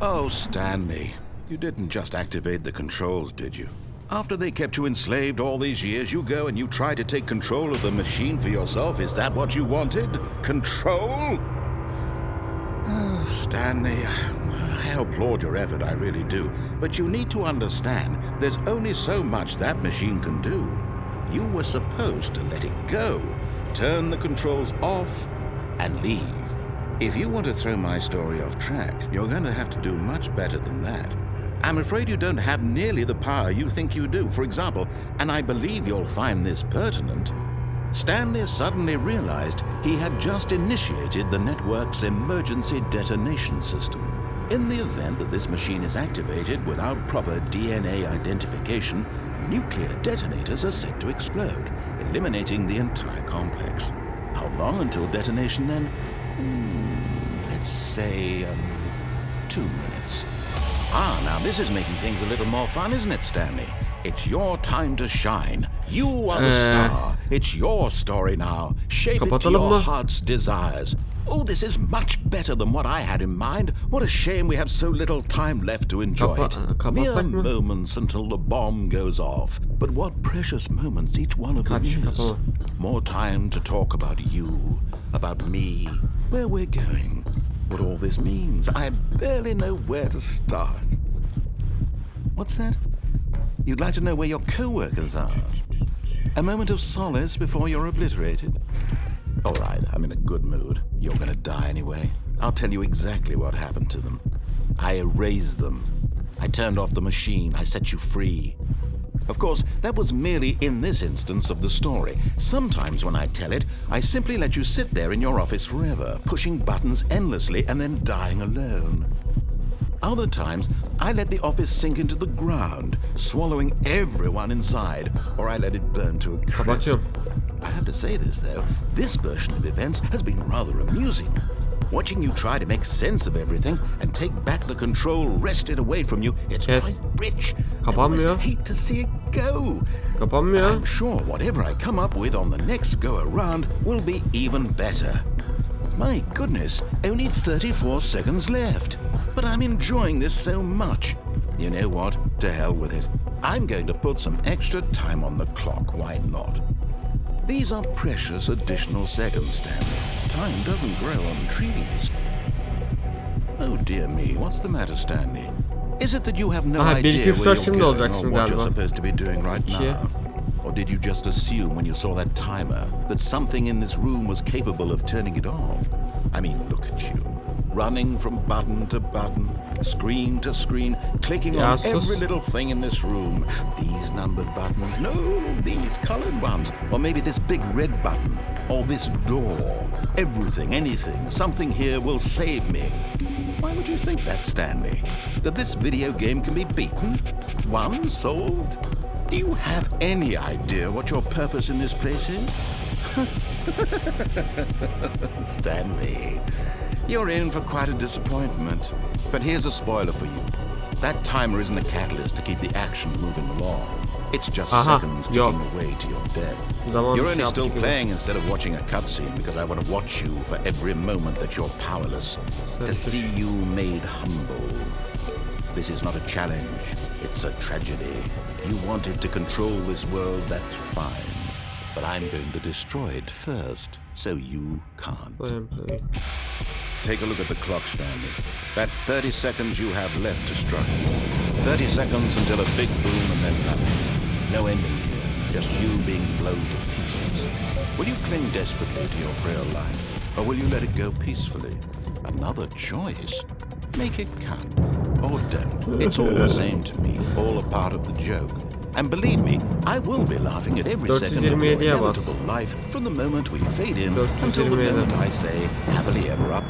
Oh, Stanley, you didn't just activate the controls, did you? After they kept you enslaved all these years, you go and you try to take control of the machine for yourself. Is that what you wanted? Control? Oh, Stanley, I applaud your effort, I really do. But you need to understand, there's only so much that machine can do. You were supposed to let it go, turn the controls off, and leave. If you want to throw my story off track, you're going to have to do much better than that. I'm afraid you don't have nearly the power you think you do. For example, and I believe you'll find this pertinent, Stanley suddenly realized he had just initiated the network's emergency detonation system. In the event that this machine is activated without proper DNA identification, nuclear detonators are set to explode, eliminating the entire complex. How long until detonation then? Let's say 2 minutes. Now this is making things a little more fun, isn't it, Stanley? It's your time to shine. You are the star. It's your story now. Shape it to your heart's desires. Oh, this is much better than what I had in mind. What a shame we have so little time left to enjoy it. Mere moments until the bomb goes off. But what precious moments each one of them is. More time to talk about you, about me, where we're going, what all this means. I barely know where to start. What's that? You'd like to know where your co-workers are? A moment of solace before you're obliterated? All right, I'm in a good mood. You're gonna die anyway. I'll tell you exactly what happened to them. I erased them. I turned off the machine. I set you free. Of course, that was merely in this instance of the story. Sometimes when I tell it, I simply let you sit there in your office forever, pushing buttons endlessly and then dying alone. Other times, I let the office sink into the ground, swallowing everyone inside, or I let it burn to a crisp. I have to say this, though, this version of events has been rather amusing. Watching you try to make sense of everything and take back the control wrested away from you, it's quite rich. I just hate to see it go. I'm sure whatever I come up with on the next go-around will be even better. My goodness, only 34 seconds left. But I'm enjoying this so much. You know what? To hell with it. I'm going to put some extra time on the clock. Why not? These are precious additional seconds, Stanley. Time doesn't grow on trees. Oh dear me, what's the matter, Stanley? Is it that you have no idea where you're going or what you're supposed to be doing right now? Or did you just assume when you saw that timer that something in this room was capable of turning it off? I mean, look at you. Running from button to button, screen to screen, clicking on every little thing in this room. These numbered buttons, no, these colored ones. Or maybe this big red button, or this door. Everything, anything, something here will save me. Why would you think that, Stanley? That this video game can be beaten? Won? Solved? Do you have any idea what your purpose in this place is? Stanley, you're in for quite a disappointment. But here's a spoiler for you. That timer isn't a catalyst to keep the action moving along. It's just seconds ticking away to your death. You're only still playing instead of watching a cutscene because I want to watch you for every moment that you're powerless. To see you made humble. This is not a challenge. It's a tragedy. You wanted to control this world, that's fine. But I'm going to destroy it first, so you can't. Take a look at the clock, Stanley. That's 30 seconds you have left to struggle. 30 seconds until a big boom and then nothing. No ending here, just you being blown to pieces. Will you cling desperately to your frail life, or will you let it go peacefully? Another choice. Make it count. Or don't. It's all the same to me, all a part of the joke. And believe me, I will be laughing at every second of your inevitable life from the moment we fade in until the moment I say happily ever up.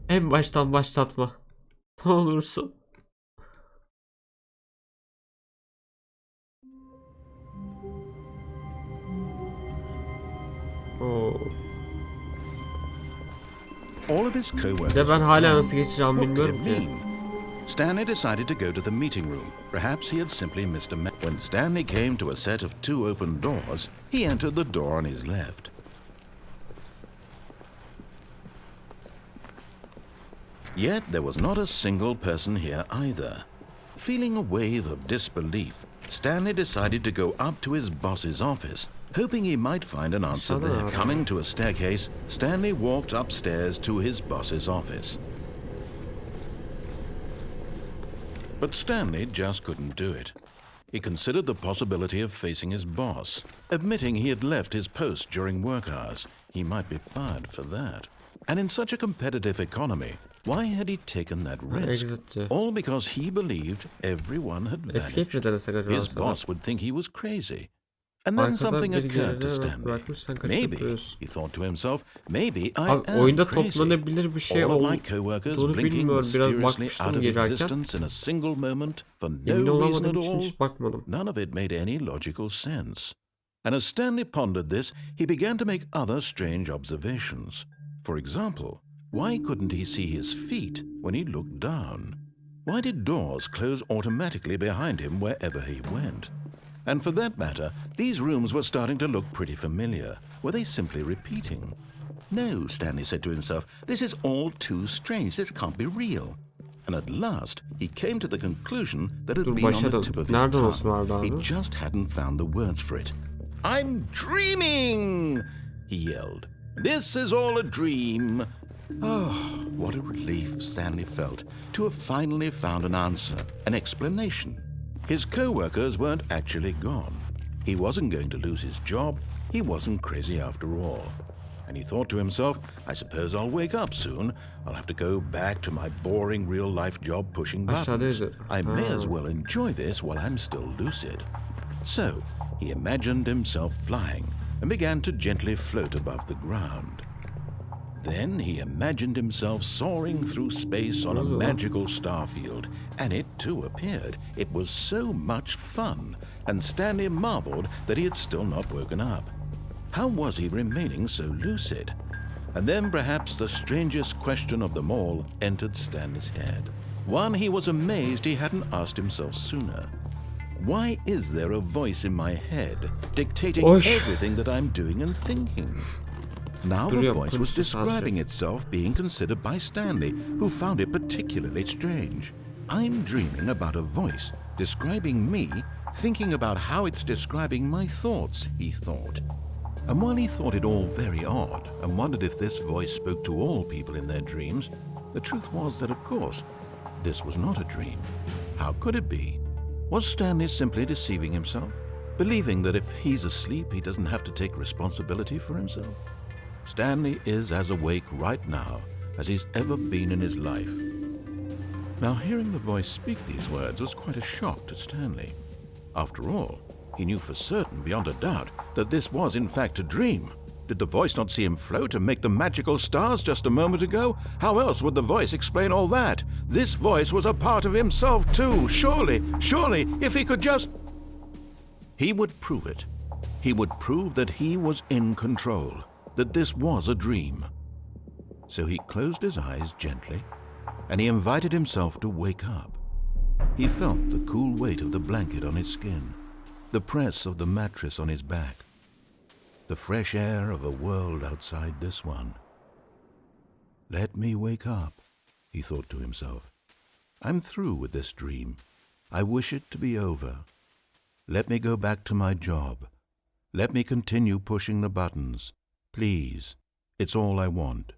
En baştan başlatma. Ne olursun. All of his co-workers. De ben hala nasıl geçeceğim bilmiyorum ki. Stanley decided to go to the meeting room. Perhaps he had simply missed a message. When Stanley came to a set of 2 open doors, he entered the door on his left. Yet there was not a single person here either. Feeling a wave of disbelief, Stanley decided to go up to his boss's office, hoping he might find an answer there. Coming to a staircase, Stanley walked upstairs to his boss's office. But Stanley just couldn't do it. He considered the possibility of facing his boss. Admitting he had left his post during work hours, he might be fired for that. And in such a competitive economy, why had he taken that risk? All because he believed everyone had vanished. His boss would think he was crazy. And then something occurred to Stanley. Maybe, he thought to himself, maybe I am crazy. All of my co-workers blinking mysteriously out of existence in a single moment for no reason at all. None of it made any logical sense. And as Stanley pondered this, he began to make other strange observations. For example, why couldn't he see his feet when he looked down? Why did doors close automatically behind him wherever he went? And for that matter, these rooms were starting to look pretty familiar. Were they simply repeating? No, Stanley said to himself, this is all too strange. This can't be real. And at last, he came to the conclusion that it had been on the tip of his tongue. He just hadn't found the words for it. I'm dreaming, he yelled. This is all a dream. Oh, what a relief Stanley felt to have finally found an answer, an explanation. His co-workers weren't actually gone. He wasn't going to lose his job. He wasn't crazy after all. And he thought to himself, I suppose I'll wake up soon. I'll have to go back to my boring real-life job pushing buttons. I may as well enjoy this while I'm still lucid. So, he imagined himself flying and began to gently float above the ground. Then he imagined himself soaring through space on a magical starfield, and it too appeared. It was so much fun, and Stanley marveled that he had still not woken up. How was he remaining so lucid? And then perhaps the strangest question of them all entered Stanley's head. One he was amazed he hadn't asked himself sooner. Why is there a voice in my head dictating everything that I'm doing and thinking? Now the voice was describing itself being considered by Stanley, who found it particularly strange. I'm dreaming about a voice describing me, thinking about how it's describing my thoughts, he thought. And while he thought it all very odd and wondered if this voice spoke to all people in their dreams, the truth was that, of course, this was not a dream. How could it be? Was Stanley simply deceiving himself, believing that if he's asleep, he doesn't have to take responsibility for himself? Stanley is as awake right now as he's ever been in his life. Now, hearing the voice speak these words was quite a shock to Stanley. After all, he knew for certain, beyond a doubt, that this was in fact a dream. Did the voice not see him float and make the magical stars just a moment ago? How else would the voice explain all that? This voice was a part of himself too. Surely, if he could just... He would prove it. He would prove that he was in control, that this was a dream. So he closed his eyes gently, and he invited himself to wake up. He felt the cool weight of the blanket on his skin, the press of the mattress on his back, the fresh air of a world outside this one. Let me wake up, he thought to himself. I'm through with this dream. I wish it to be over. Let me go back to my job. Let me continue pushing the buttons. Please, it's all I want.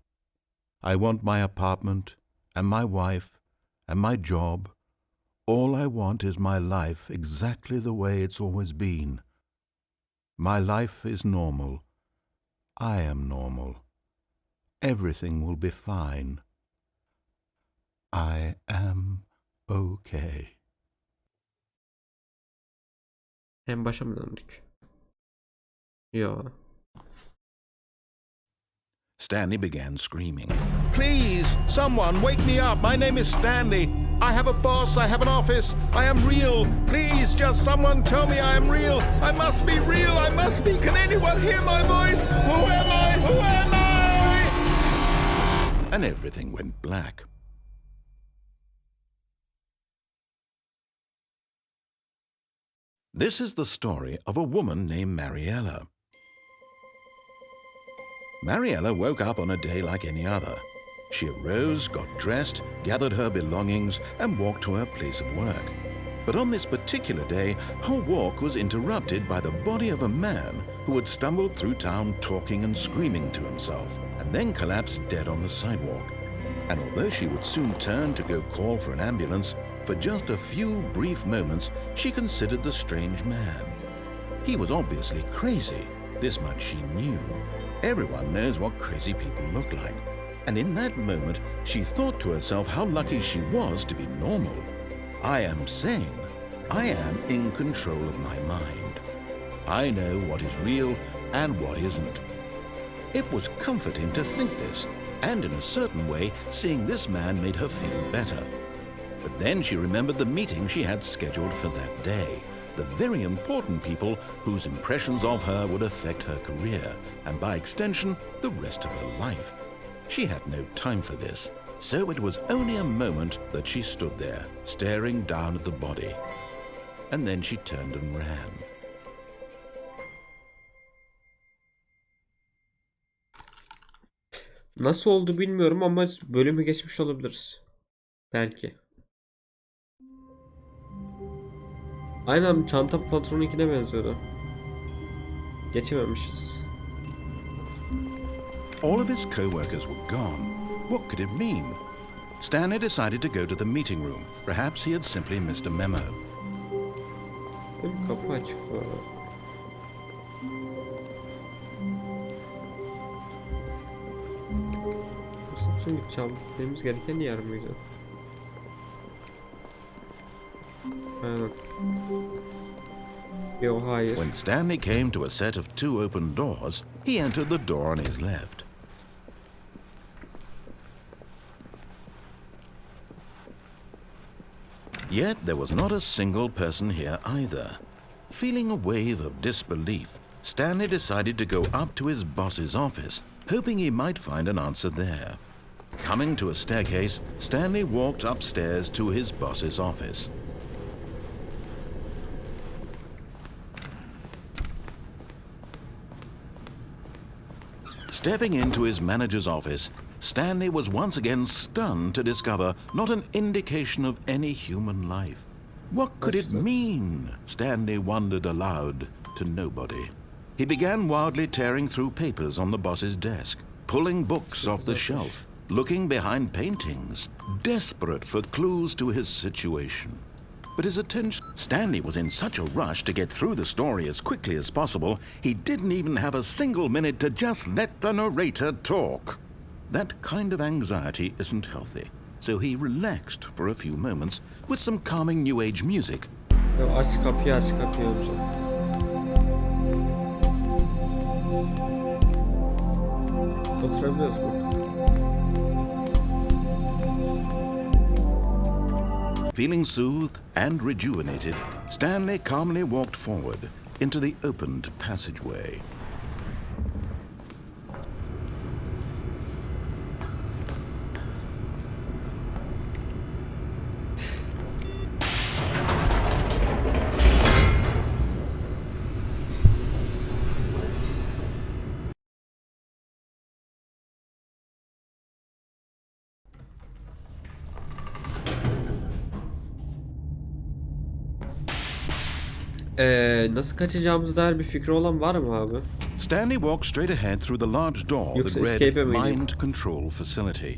I want my apartment, and my wife, and my job. All I want is my life exactly the way it's always been. My life is normal. I am normal. Everything will be fine. I am okay. En başa mı döndük? Yo. Stanley began screaming. Please, someone, wake me up. My name is Stanley. I have a boss. I have an office. I am real. Please, just someone tell me I am real. I must be real. I must be. Can anyone hear my voice? Who am I? Who am I? And everything went black. This is the story of a woman named Mariella. Mariella woke up on a day like any other. She arose, got dressed, gathered her belongings, and walked to her place of work. But on this particular day, her walk was interrupted by the body of a man who had stumbled through town talking and screaming to himself, and then collapsed dead on the sidewalk. And although she would soon turn to go call for an ambulance, for just a few brief moments she considered the strange man. He was obviously crazy, this much she knew. Everyone knows what crazy people look like. And in that moment, she thought to herself how lucky she was to be normal. I am sane. I am in control of my mind. I know what is real and what isn't. It was comforting to think this, and in a certain way, seeing this man made her feel better. But then she remembered the meeting she had scheduled for that day, the very important people whose impressions of her would affect her career, and by extension, the rest of her life. She had no time for this, so it was only a moment that she stood there, staring down at the body. And then she turned and ran. Nasıl oldu bilmiyorum ama bölümü geçmiş olabiliriz. Belki. Aynen çanta patronunkine benziyordu. Geçememişiz. All of his co-workers were gone. What could it mean? Stanley decided to go to the meeting room. Perhaps he had simply missed a memo. Bir kapı açık bu arada. Burası gideceğim. Gitmemiz gereken yer miydi? Aynen. Yo, hayır. When Stanley came to a set of two open doors, he entered the door on his left. Yet there was not a single person here either. Feeling a wave of disbelief, Stanley decided to go up to his boss's office, hoping he might find an answer there. Coming to a staircase, Stanley walked upstairs to his boss's office. Stepping into his manager's office, Stanley was once again stunned to discover not an indication of any human life. What could it mean? Stanley wondered aloud to nobody. He began wildly tearing through papers on the boss's desk, pulling books off the shelf, looking behind paintings, desperate for clues to his situation. But his attention... Stanley was in such a rush to get through the story as quickly as possible, he didn't even have a single minute to just let the narrator talk. That kind of anxiety isn't healthy, so he relaxed for a few moments with some calming New Age music. Ya aç kapıyı önce. Oturabiliyoruz mu? Feeling soothed and rejuvenated, Stanley calmly walked forward into the opened passageway. Nasıl kaçacağımıza dair bir fikri olan var mı abi? Stanley walked straight ahead through the large door that Yoksa read escape'e mi Mind Control Facility.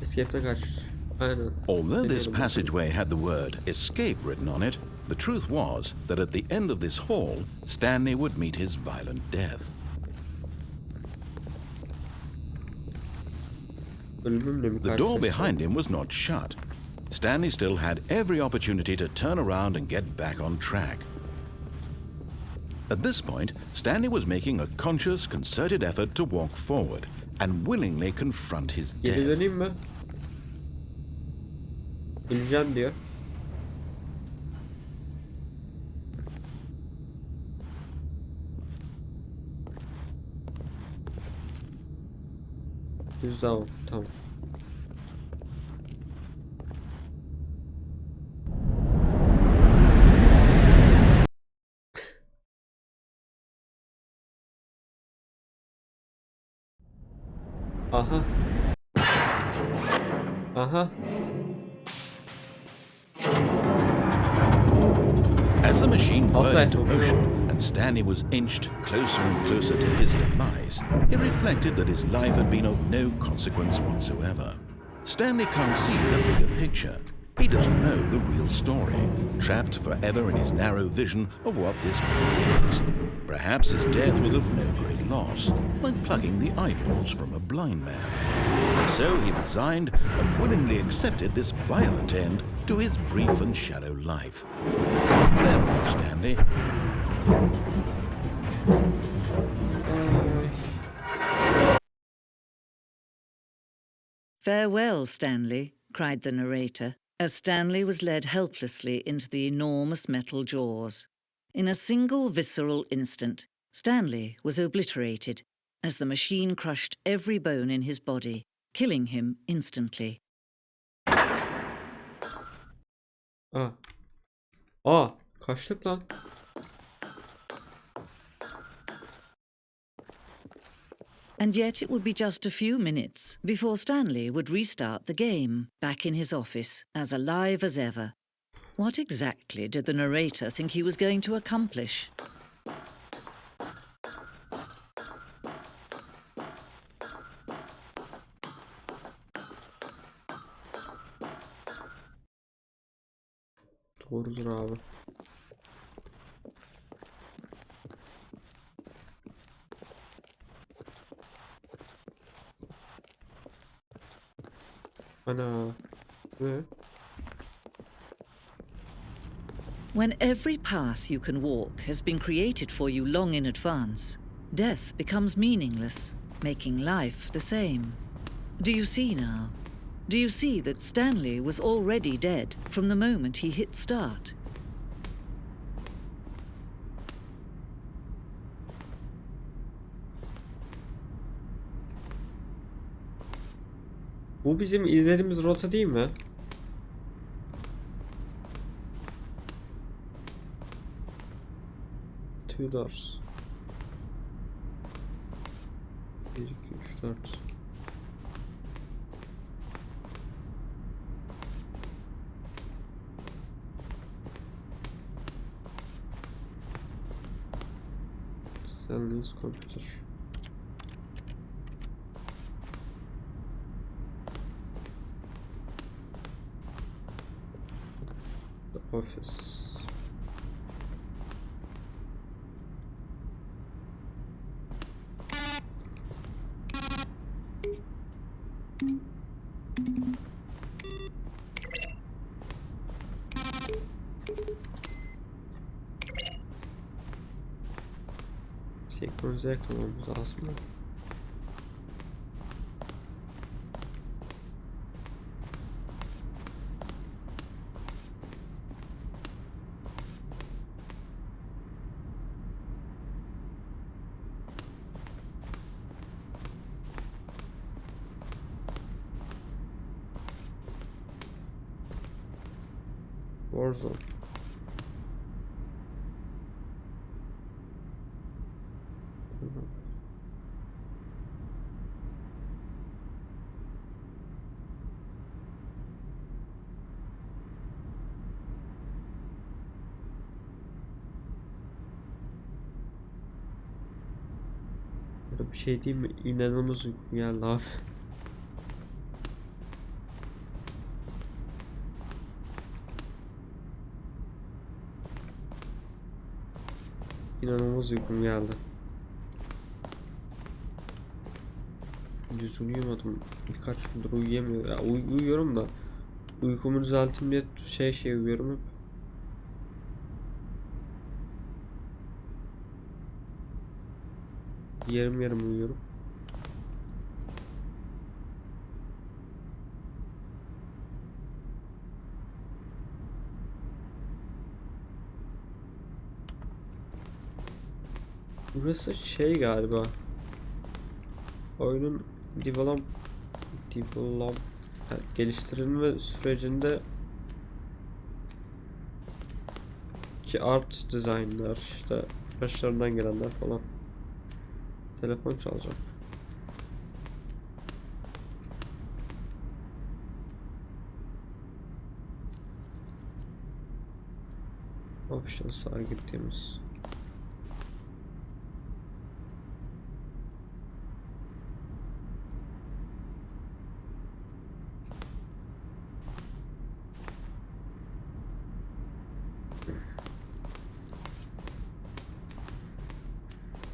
Escape'den kaç. Aynen. Although this Biliyorum. passageway had the word escape written on it, the truth was that at the end of this hall, Stanley would meet his violent death. Ölümümle mi The door karşılaşacağım? behind him was not shut. Stanley still had every opportunity to turn around and get back on track. At this point, Stanley was making a conscious, concerted effort to walk forward and willingly confront his Geri death. döneyim mi? İlginç diyor. Düz devam. Tamam. Aha. Aha. As the machine whirled Okay. into motion and Stanley was inched closer and closer to his demise, he reflected that his life had been of no consequence whatsoever. Stanley can't see the bigger picture. He doesn't know the real story, trapped forever in his narrow vision of what this world is. Perhaps his death was of no great loss, like plucking the eyeballs from a blind man. So he resigned and willingly accepted this violent end to his brief and shallow life. Farewell, Stanley. "Farewell, Stanley," cried the narrator, as Stanley was led helplessly into the enormous metal jaws. In a single visceral instant, Stanley was obliterated as the machine crushed every bone in his body, killing him instantly. Kaçtık lan. And yet it would be just a few minutes before Stanley would restart the game, back in his office, as alive as ever. What exactly did the narrator think he was going to accomplish? Doğrudur abi. Ana. Ne? When every path you can walk has been created for you long in advance, death becomes meaningless, making life the same. Do you see now? Do you see that Stanley was already dead from the moment he hit start? Bu bizim izlediğimiz rota değil mi? Two doors. 1, 2, 3, 4. Stanley's computer. The office. Senkronize eklememiz lazım mı? Warzone. Burada bir şey değil mi? İnanılmaz uykum geldi abi. İnanılmaz uykum geldi. Düz uyuyamadım. Birkaç gündür uyuyamıyorum. Ya uyuyorum da uykumu düzelteyim diye uyuyorum hep. Yarım yarım uyuyorum. Burası galiba. Oyunun geliştirilme sürecinde ki art designlar, işte başlarından gelenler falan. Telefon çalacak. Options'lar gittiğimiz.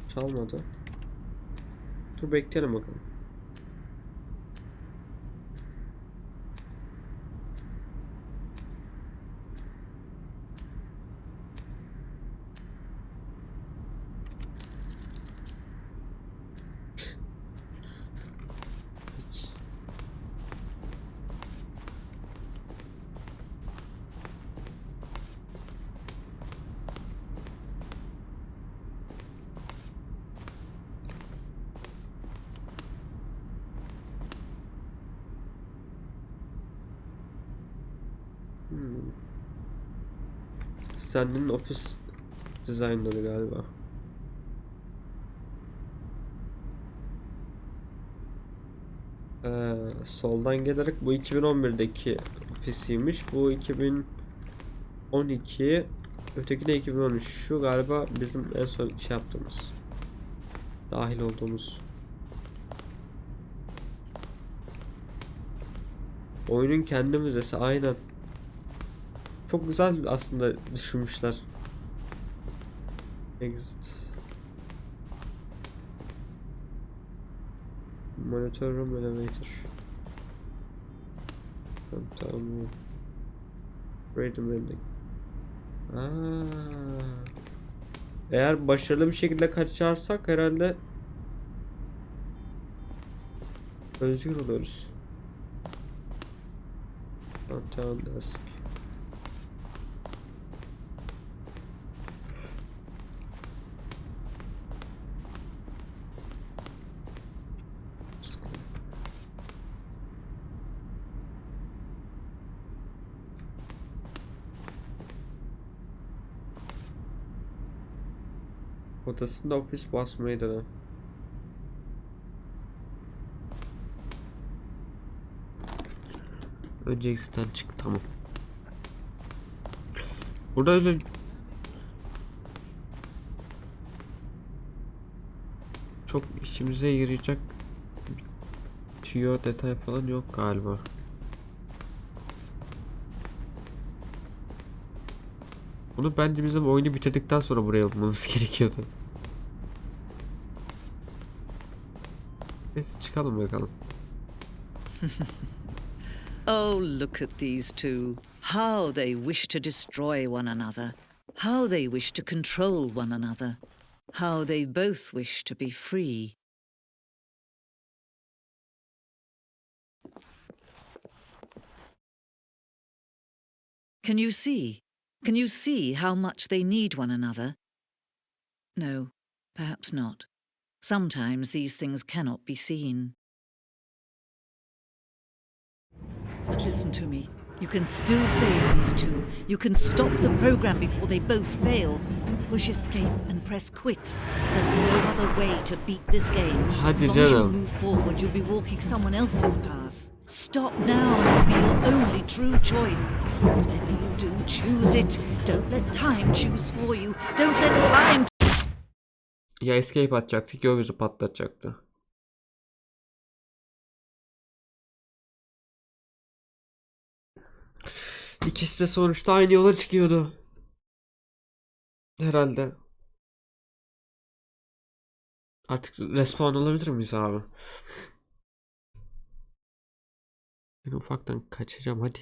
Çalmadı. Dur bekleyelim bakalım. Hiç. Stanley'nin ofis dizaynları galiba. Soldan gelerek bu 2011'deki ofisiymiş. Bu 2012. Öteki de 2013. Şu galiba bizim en son şey yaptığımız. Dahil olduğumuz. Oyunun kendi müzesi aynen. Çok güzel aslında düşünmüşler. Exit. Monitor room elevator. Tamam. Rating building. Eğer başarılı bir şekilde kaçarsak herhalde özgür oluruz. Downtown desk. Odasında ofis basmayı dene. Önce exit'ten çık, tamam. Burada öyle çok işimize yarayacak tüyo detay falan yok galiba. Bunu bence bizim oyunu bitirdikten sonra buraya yapmamız gerekiyordu. Neyse çıkalım bakalım. Oh, look at these two. How they wish to destroy one another. How they wish to control one another. How they both wish to be free. Can you see? Can you see how much they need one another? No, perhaps not. Sometimes these things cannot be seen. But listen to me. You can still save these two. You can stop the program before they both fail. Push escape and press quit. There's no other way to beat this game. Hadi as long as you canım. move forward, you'll be walking someone else's path. Stop now and it'll be your only true choice. Whatever you do, choose it. Don't let time choose for you. Don't let time... Ya escape atacaktık ya bizi patlatacaktı. İkisi de sonuçta aynı yola çıkıyordu. Herhalde. Artık respawn olabilir miyiz abi? Ben ufaktan kaçacağım. Hadi.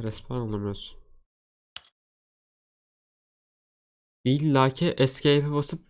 Respawn olamıyoruz. İlla ki escape'e basıp